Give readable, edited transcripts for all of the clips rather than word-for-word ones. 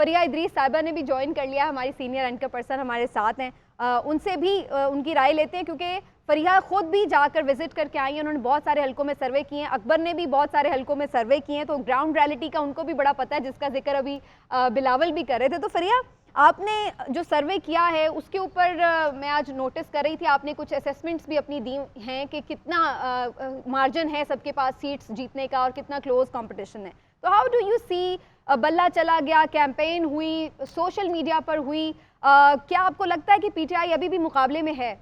फरिया इदरीस साहिबा ने भी ज्वाइन कर लिया, हमारी सीनियर एंकर पर्सन हमारे साथ हैं। उनसे भी उनकी राय लेते हैं, क्योंकि फरिया खुद भी जाकर विजिट करके आई हैं, उन्होंने बहुत सारे हलकों में सर्वे किए हैं, अकबर ने भी बहुत सारे हलकों में सर्वे किए हैं, तो ग्राउंड रियलिटी का उनको भी बड़ा पता है, जिसका जिक्र अभी बिलावल भी कर रहे थे। तो फरिया, आपने जो सर्वे किया है उसके ऊपर मैं आज नोटिस कर रही थी, आपने कुछ असेसमेंट्स भी अपनी दी हैं कि कितना मार्जिन है सबके पास सीट्स जीतने का और कितना क्लोज कंपटीशन है। तो हाउ डू यू सी, बल्ला चला गया, कैंपेन हुई, सोशल मीडिया पर हुई, क्या आपको लगता है कि पीटीआई अभी भी मुकाबले में है?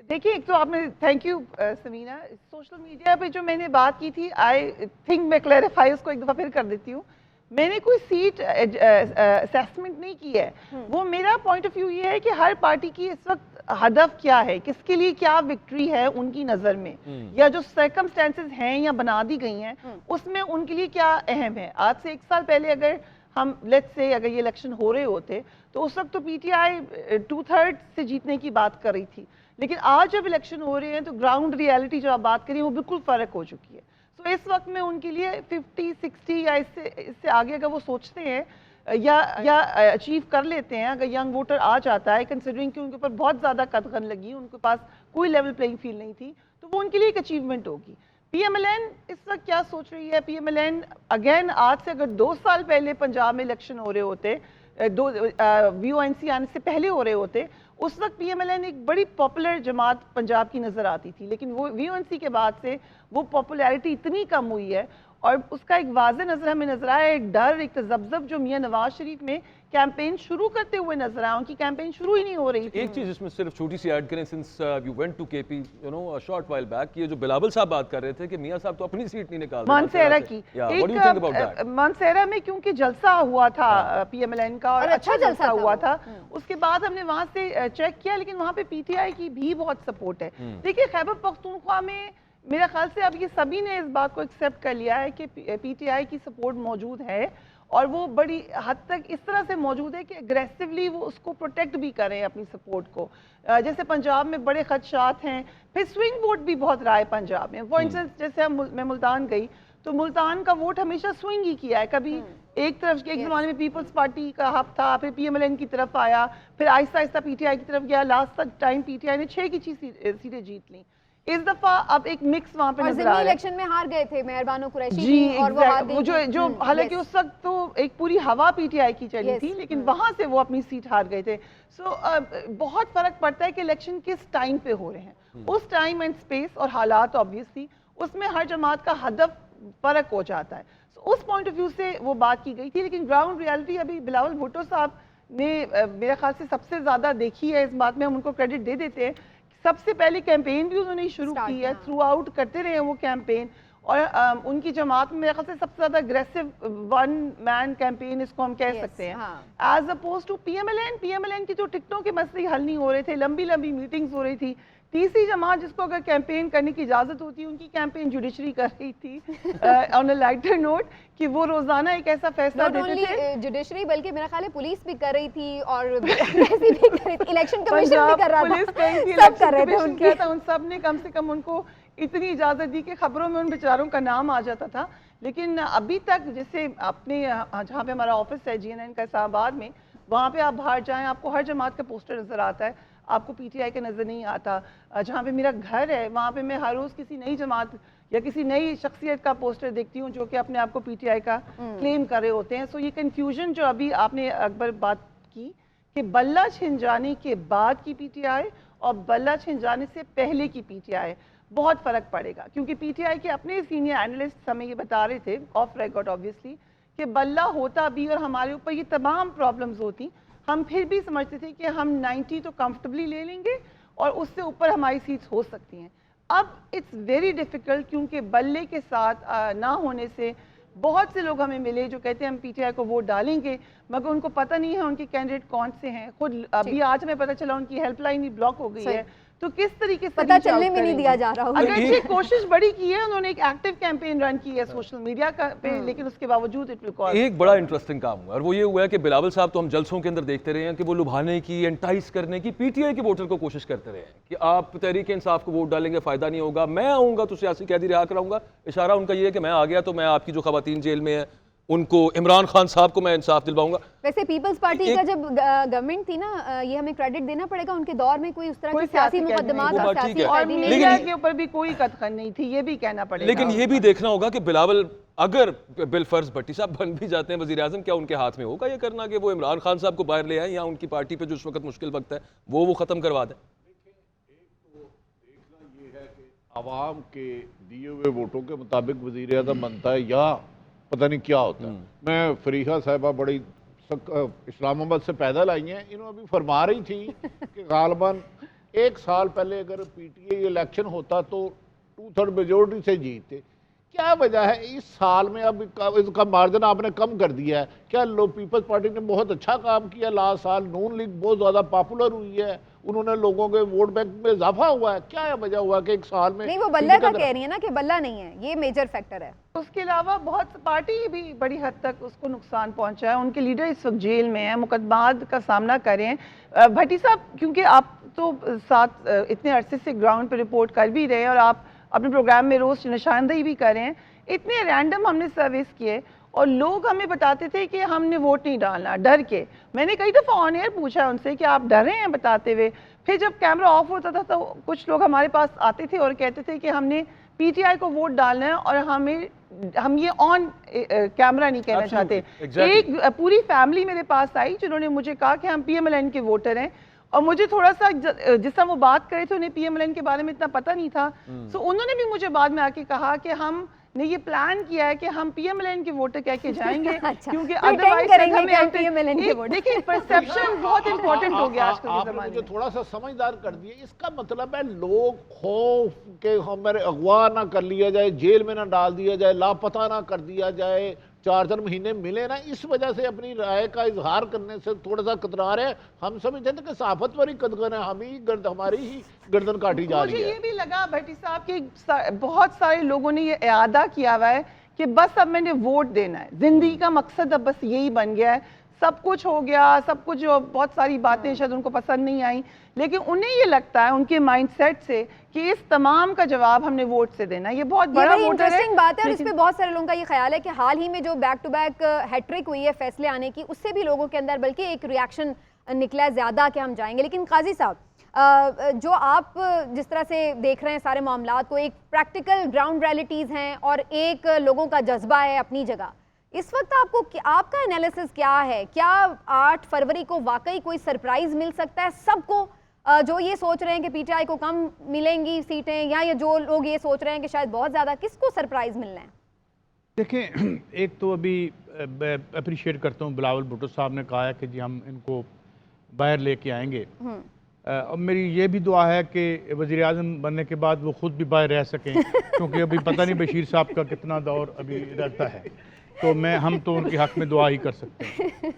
देखिए, एक तो आपने, thank you Samina, social media पे जो मैंने बात की थी, आई थिंक मैं क्लैरिफाई उसको एक दफ़ा फिर कर देती हूँ। मैंने कोई सीट असेसमेंट नहीं की है, वो मेरा पॉइंट ऑफ व्यू ये है कि हर पार्टी की इस वक्त हदफ क्या है, किसके लिए क्या विक्ट्री है उनकी नज़र में, या जो सर्कमस्टेंसेस हैं या बना दी गई हैं उसमें उनके लिए क्या अहम है। आज से 1 साल पहले अगर हम लेट्स से अगर ये इलेक्शन हो रहे होते तो उस वक्त तो पीटीआई 2/3 से जीतने की बात कर रही थी, लेकिन आज जब इलेक्शन हो रहे हैं तो ग्राउंड रियलिटी जो आप बात करिए वो बिल्कुल फ़र्क हो चुकी है। तो इस वक्त में उनके लिए 50-60 या इससे आगे अगर वो सोचते हैं या अचीव कर लेते हैं, अगर यंग वोटर आ जाता है, कंसिडरिंग कि उनके ऊपर बहुत ज़्यादा कदगन लगी, उनके पास कोई लेवल प्लेइंग फील्ड नहीं थी, तो वो उनके लिए एक अचीवमेंट होगी। पीएमएलएन इस वक्त क्या सोच रही है? पीएमएलएन अगेन, आज से अगर 2 साल पहले पंजाब में इलेक्शन हो रहे होते, वीओएनसी आने से पहले हो रहे होते, उस वक्त पीएमएलएन एक बड़ी पॉपुलर जमात पंजाब की नज़र आती थी, लेकिन वो वीओएनसी के बाद से वो पॉपुलैरिटी इतनी कम हुई है और उसका एक वाज़े नज़र हमें नजर आया, एक डर, एक तजब्जब जो मियां नवाज शरीफ में कैंपेन शुरू करते हुए नजर आया, उनकी कैंपेन शुरू ही नहीं हो रही थी। एक चीज इसमें सिर्फ छोटी सी ऐड करें, since you went to KP you know a short while back, ये जो बिलावल साहब बात कर रहे थे कि मियां साहब तो अपनी सीट नहीं निकाल रहे मानसेरा की, मानसेरा में क्योंकि जलसा हुआ था पीएमएलएन का और अच्छा जलसा हुआ था, उसके बाद हमने वहां से चेक किया, लेकिन वहां पे पीटीआई की भी बहुत सपोर्ट है। देखिए, खैबर पख्तूनख्वा में मेरा ख्याल से अब ये सभी ने इस बात को एक्सेप्ट कर लिया है कि पीटीआई की सपोर्ट मौजूद है और वो बड़ी हद तक इस तरह से मौजूद है कि एग्रेसिवली वो उसको प्रोटेक्ट भी करें अपनी सपोर्ट को। जैसे पंजाब में बड़े खदशात हैं, फिर स्विंग वोट भी बहुत रहा है पंजाब में। फॉर इंस्टेंस, जैसे मैं मुल्तान गई तो मुल्तान का वोट हमेशा स्विंग ही किया है, कभी एक तरफ, एक ज़माने में पीपल्स पार्टी का हक था, फिर पीएमएलएन की तरफ आया, फिर आहिस्ता आहिस्ता पीटीआई की तरफ गया, लास्ट टाइम पीटीआई ने 6 की सीटें जीत ली। इस दफा अब एक मिक्स वहां पे नजर आ रहा है। इलेक्शन में हार गए थे मेहरबानो कुरैशी जी, और वो जो हालांकि उस वक्त तो एक पूरी हवा पीटीआई की चली थी, लेकिन वहां से वो अपनी सीट हार गए थे। सो बहुत फर्क पड़ता है कि इलेक्शन किस टाइम पे हो रहे हैं, उस टाइम एंड स्पेस और हालात ऑब्वियसली उसमें हर जमात का हदफ फर्क हो जाता है। उस पॉइंट ऑफ व्यू से वो बात की गई थी, लेकिन ग्राउंड रियलिटी अभी बिलावल भुट्टो साहब ने मेरे ख्याल से सबसे ज्यादा देखी है। इस बात में हम उनको क्रेडिट दे देते हैं। सबसे पहले कैंपेन भी उन्होंने शुरू की है, थ्रू आउट करते रहे वो कैंपेन, और उनकी जमात में मेरे ख्याल से सबसे ज्यादा अग्रेसिव वन मैन कैंपेन इसको हम कह सकते हैं, as opposed to PMLN. PMLN की जो टिकटों के मसले हल नहीं हो रहे थे, लंबी लंबी मीटिंग्स हो रही थी। तीसरी जमात जिसको अगर कैंपेन करने की इजाजत होती है, उनकी कैंपेन जुडिशरी कर रही थी ऑन अ लाइटर नोट, कि वो रोजाना एक ऐसा फैसला देते थे। जुडिशरी बल्कि मेरा ख्याल है पुलिस भी कर रही थी और भी कर रही थी, इलेक्शन कमीशन भी कर रहा था, पुलिस कर रही थी, सब कर रहे थे उनके। उन सब ने कम से कम उनको इतनी इजाजत दी कि खबरों में उन बेचारों का नाम आ जाता था। लेकिन अभी तक जैसे आपने जहाँ पे हमारा ऑफिस है जीएनएन का इस्लामाबाद में, वहाँ पे आप बाहर जाएं, आपको हर जमात का पोस्टर नजर आता है, आपको पीटीआई का नजर नहीं आता। जहाँ पे मेरा घर है वहाँ पे मैं हर रोज किसी नई जमात या किसी नई शख्सियत का पोस्टर देखती हूँ जो कि अपने आप को पीटीआई का क्लेम कर रहे होते हैं। सो ये कंफ्यूजन जो अभी आपने अकबर बात की कि बल्ला छिन जाने के बाद की पीटीआई और बल्ला छिन जाने से पहले की पीटीआई, बहुत फर्क पड़ेगा, क्योंकि पीटीआई के अपने सीनियर एनालिस्ट हमें ये बता रहे थे ऑफ रिकॉर्ड ऑब्वियसली कि बल्ला होता भी और हमारे ऊपर ये तमाम प्रॉब्लम्स होती, हम फिर भी समझते थे कि हम 90 तो कंफर्टेबली ले लेंगे और उससे ऊपर हमारी सीट्स हो सकती हैं। अब इट्स वेरी डिफिकल्ट, क्योंकि बल्ले के साथ ना होने से बहुत से लोग हमें मिले जो कहते हैं हम पीटीआई को वोट डालेंगे, मगर उनको पता नहीं है उनके कैंडिडेट कौन से हैं। खुद अभी आज हमें पता चला उनकी हेल्पलाइन ही ब्लॉक हो गई है, तो किस तरीके से पता चलने में नहीं दिया जा रहा होगा। अगर कोशिश बड़ी की है उन्होंने, एक एक्टिव कैंपेन रन की है सोशल मीडिया पे, लेकिन उसके बावजूद एक बड़ा इंटरेस्टिंग काम हुआ और वो ये हुआ है कि बिलावल साहब तो हम जलसों के अंदर देखते रहे हैं कि वो लुभाने की, एंटाइज करने की पीटीआई के वोटर को कोशिश करते रहे हैं कि आप तहरीक इंसाफ को वोट डालेंगे, फायदा नहीं होगा, मैं आऊंगा तो सियासी कैदी रिहा कराऊंगा। इशारा उनका ये है कि मैं आ गया तो मैं आपकी जो खवातीन जेल में है उनको इमरान खान साहब को मैं इंसाफ दिलवाऊंगा। वैसे पीपल्स पार्टी का जब गवर्नमेंट थी ना, ये हमें क्रेडिट देना पड़ेगा, उनके दौर में कोई उस तरह की सियासी मुकदमात वो और बात सियासी ठीक है। और कैदी नहीं मीडिया है। के ऊपर भी कोई कतखन नहीं थी, ये भी कहना पड़ेगा। लेकिन ये भी देखना होगा कि बिलावल अगर बिलफर्ज भट्टी साहब बन भी जाते हैं वजीर आजम, क्या उनके हाथ में होगा ये करना कि वो इमरान खान साहब को बाहर ले आए या उनकी पार्टी पे जो उस वक्त मुश्किल वक्त है वो खत्म करवा दें। आवाम के दिए हुए वोटों के मुताबिक वजीर आज़म बनता है या पता नहीं क्या होता है। मैं फरीहा साहिबा बड़ी इस्लामाबाद से पैदल आई हैं, इन्होंने अभी फरमा रही थी कि गालबन 1 साल पहले अगर पीटीआई इलेक्शन होता तो 2/3 मेजोरिटी से जीतते। क्या वजह है इस साल में अब इसका मार्जिन आपने कम कर दिया है? क्या लोग पीपल्स पार्टी ने बहुत अच्छा काम किया लास्ट साल, नून लीग बहुत ज़्यादा पॉपुलर हुई है, उन्होंने लोगों के वोट बैंक में इजाफा हुआ है, क्या वजह हुआ कि 1 साल में? नहीं, वो बल्ला का कह रही है ना कि बल्ला नहीं है, ये मेजर फैक्टर है। उसके अलावा बहुत पार्टी भी बड़ी हद तक उसको नुकसान पहुंचा है। उनके लीडर इस वक्त जेल में हैं, मुकदमात का सामना कर रहे हैं। भट्टी साहब, क्योंकि आप तो साथ इतने अरसे से ग्राउंड पे रिपोर्ट कर भी रहे हैं और आप अपने प्रोग्राम में रोज़ निशानदेही भी कर रहे हैं, इतने रैंडम हमने सर्विस किए और लोग हमें बताते थे कि हमने वोट नहीं डालना डर के। मैंने कई दफ़ा ऑन एयर पूछा उनसे कि आप डर रहे हैं बताते हुए। फिर जब कैमरा ऑफ होता था तो कुछ लोग हमारे पास आते थे और कहते थे कि हमने पीटीआई को वोट डालना है और हम ये ऑन कैमरा नहीं कहना चाहते। एक पूरी फैमिली मेरे पास आई जिन्होंने मुझे कहा कि हम पीएमएलएन के वोटर हैं और मुझे थोड़ा सा जिस तरह वो बात करे थे उन्हें पीएमएलएन के बारे में इतना पता नहीं था। सो उन्होंने भी मुझे बाद में आके कहा कि हमने ये प्लान किया है कि हम पीएमएलएन के वोटर कह के जाएंगे अच्छा, क्योंकि pretend करेंगे कि हम PMLN के वोटर। देखिए परसेप्शन बहुत इंपॉर्टेंट हो गया आजकल के आपने ज़माने मुझे में। थोड़ा सा समझदार कर दिया। इसका मतलब है लोग खौफ के हमारे अगवा ना कर लिया जाए, जेल में ना डाल दिया जाए, लापता ना कर दिया जाए, 4-4 महीने मिले ना, इस वजह से अपनी राय का इजहार करने से थोड़ा सा कतरा रहे हैं। हम समझते थे कि सहाफत पर ही कदगन है, हमारी ही गर्दन काटी जा रही मुझे है। ये भी लगा भट्टी साहब कि बहुत सारे लोगों ने ये इरादा किया हुआ है कि बस अब मैंने वोट देना है, जिंदगी का मकसद अब बस यही बन गया है। सब कुछ हो गया, सब कुछ, जो बहुत सारी बातें शायद उनको पसंद नहीं आई, लेकिन उन्हें ये लगता है उनके माइंडसेट से कि इस तमाम का जवाब हमने वोट से देना है। ये बहुत बड़ा इंटरेस्टिंग बात है और इस पे बहुत सारे लोगों का ये ख्याल है कि हाल ही में जो बैक टू बैक हैट्रिक हुई है फैसले आने की, उससे भी लोगों के अंदर बल्कि एक रिएक्शन निकला है ज़्यादा कि हम जाएंगे। लेकिन काजी साहब, जो आप जिस तरह से देख रहे हैं सारे मामलात को, एक प्रैक्टिकल ग्राउंड रियलिटीज़ हैं और एक लोगों का जज्बा है अपनी जगह, इस वक्त आपका एनालिसिस क्या है? क्या 8 फरवरी को वाकई कोई सरप्राइज मिल सकता है सबको, जो ये सोच रहे हैं कि पीटीआई को कम मिलेंगी सीटें, या ये जो लोग ये सोच रहे हैं कि शायद बहुत ज़्यादा, किसको सरप्राइज मिलना है? देखें, एक तो अभी अप्रिशिएट करता हूँ बिलावल भुट्टो साहब ने कहा है कि जी हम इनको बाहर लेके आएंगे। अब मेरी ये भी दुआ है कि वज़ीर आज़म बनने के बाद वो खुद भी बाहर रह सकें, क्योंकि अभी पता नहीं बशीर साहब का कितना दौर अभी रहता है, तो हम तो उनके हक़ में दुआ ही कर सकते हैं।